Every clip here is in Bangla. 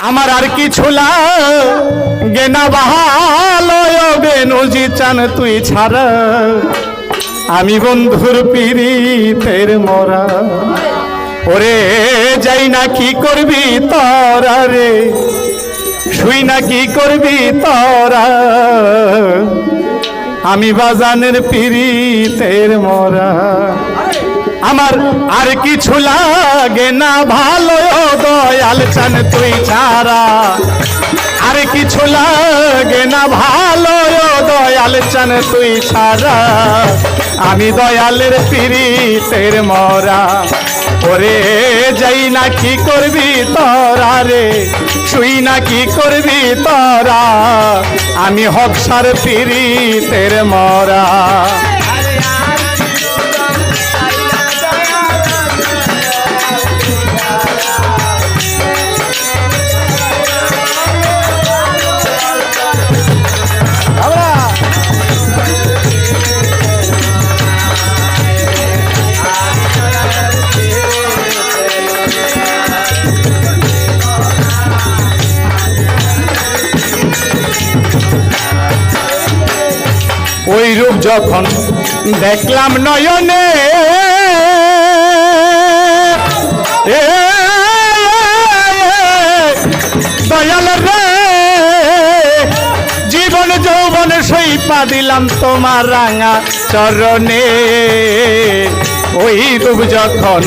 আমার আর কিছু লাগে না ভালো বেনজি চান তুই ছাড়া আমি বন্ধুর পিরিতের মরা ওরে যাই না কি করবি তোরা রে শুই না কি করবি তোরা আমি বাজানের পিরিতের মরা আমার আর কিছু লাগে না ভালো দয়াল চান তুই ছাড়া আর কিছু লাগে না ভালো দয়াল চান তুই ছাড়া আমি দয়ালের পিরিতের মরা ওরে যাই না কি করবি তোরা রে শুই না কি করবি তোরা আমি হকসার পিরিতের মরা ওই রূপ যখন দেখলাম নয়নে দয়াল রে জীবন যৌবন সইপা দিলাম তোমার রাঙা চরণে ওই রূপ যখন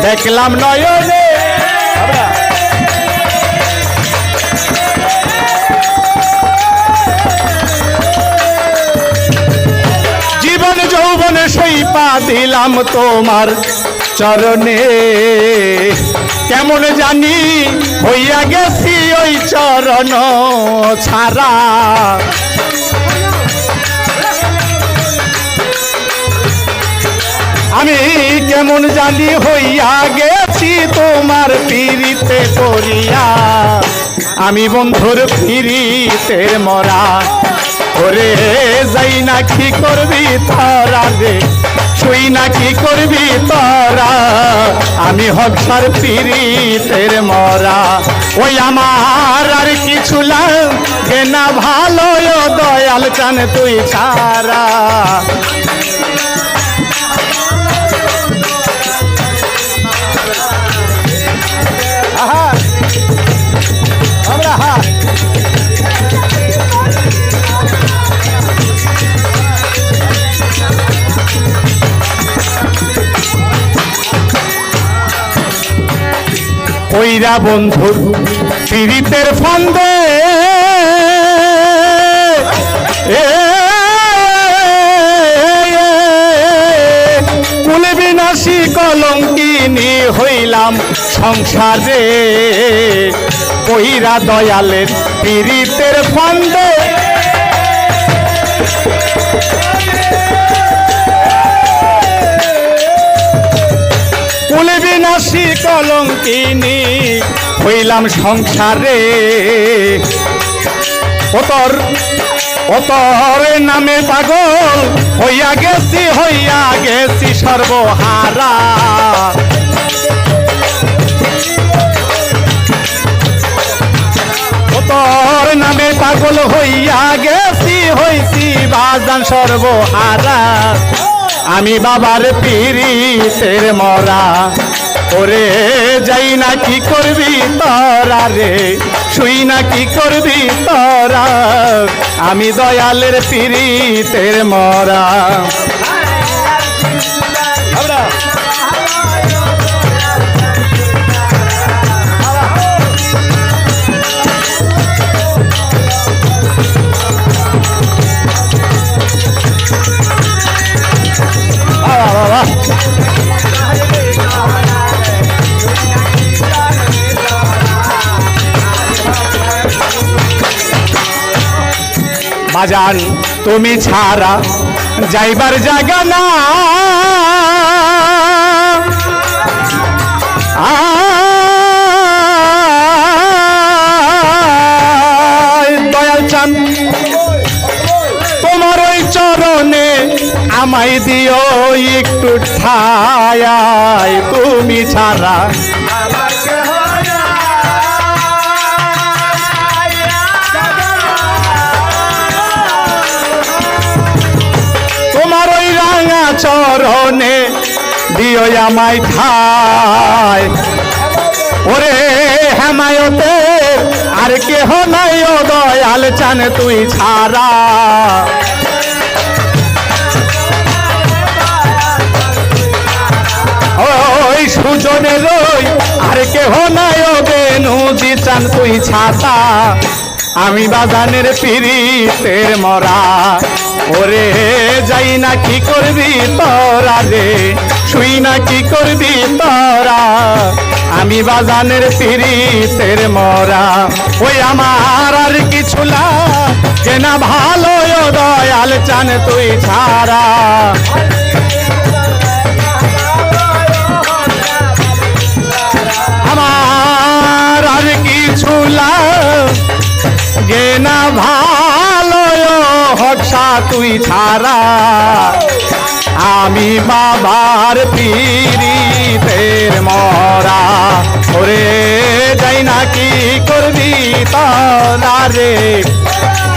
দেখলাম নয়নে যৌবনে সইপা দিলাম তোমার চরণে কেমন জানি হইয়া গেছি ওই চরণ ছাড়া আমি কেমন জানি হইয়া গেছি তোমার পিরিতে করিয়া আমি বন্ধুর পিরিতের মরা ওরে যাই না কি করবি তোরা রে শুই না কি করবি তোরা আমি হকসার পিরিতের মরা ওই আমার আর কিছু লাগে না ভালো দয়াল চান তুই ছাড়া ওইরা বন্ধুর পিরিতের ফন্দে কুলে বিনাশী কলঙ্কিনী হইলাম সংসারে ওইরা দয়ালের পিরিতের ফন্দে কুলে বিনাশী কলঙ্কিনী হইলাম সংসারে ওতর নামে পাগল হইয়া গেছি সর্বহারা ওতর নামে পাগল হইয়া হইছি বাজান সর্বহারা আমি বাবার পিরিতের মরা ওরে যাই না কি করবি তোরা রে শুই না কি করবি তোরা আমি দয়ালের পিরিতের মরা বাজান তুমি ছাড়া যাইবার জায়গা না দয়াল চান তোমার ওই চরণে আমায় দিও একটু ঠায় তুমি ছাড়া চরণে দিও আমায় ঠায় ওরে হেমায়তে আর কেহ নাই ও দয়াল চান তুই ছাড়া ওই সুজনে রই আর কেহ নাই ও বেনুজি চান তুই ছাতা আমি বাজানের পিরিতের মরা ওরে যাই না কি করবি তোরা রে শুই না কি করবি তোরা আমি বাজানের পিরিতের মরা ওই আমার আর কিছু লাগে না ভালো ও দয়াল চান তুই ছাড়া আমার আর কিছু লাগে না ভালো হকসা তুই ছাড়া আমি বাবার পিরিতের মরা ওরে যাই না কি করবি তোরা রে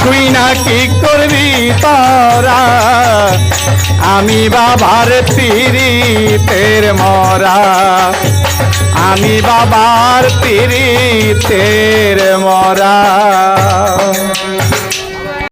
তুই না কি করবি তোরা আমি বাবার পিরিতের মরা আমি বাবার পিরিতের মরা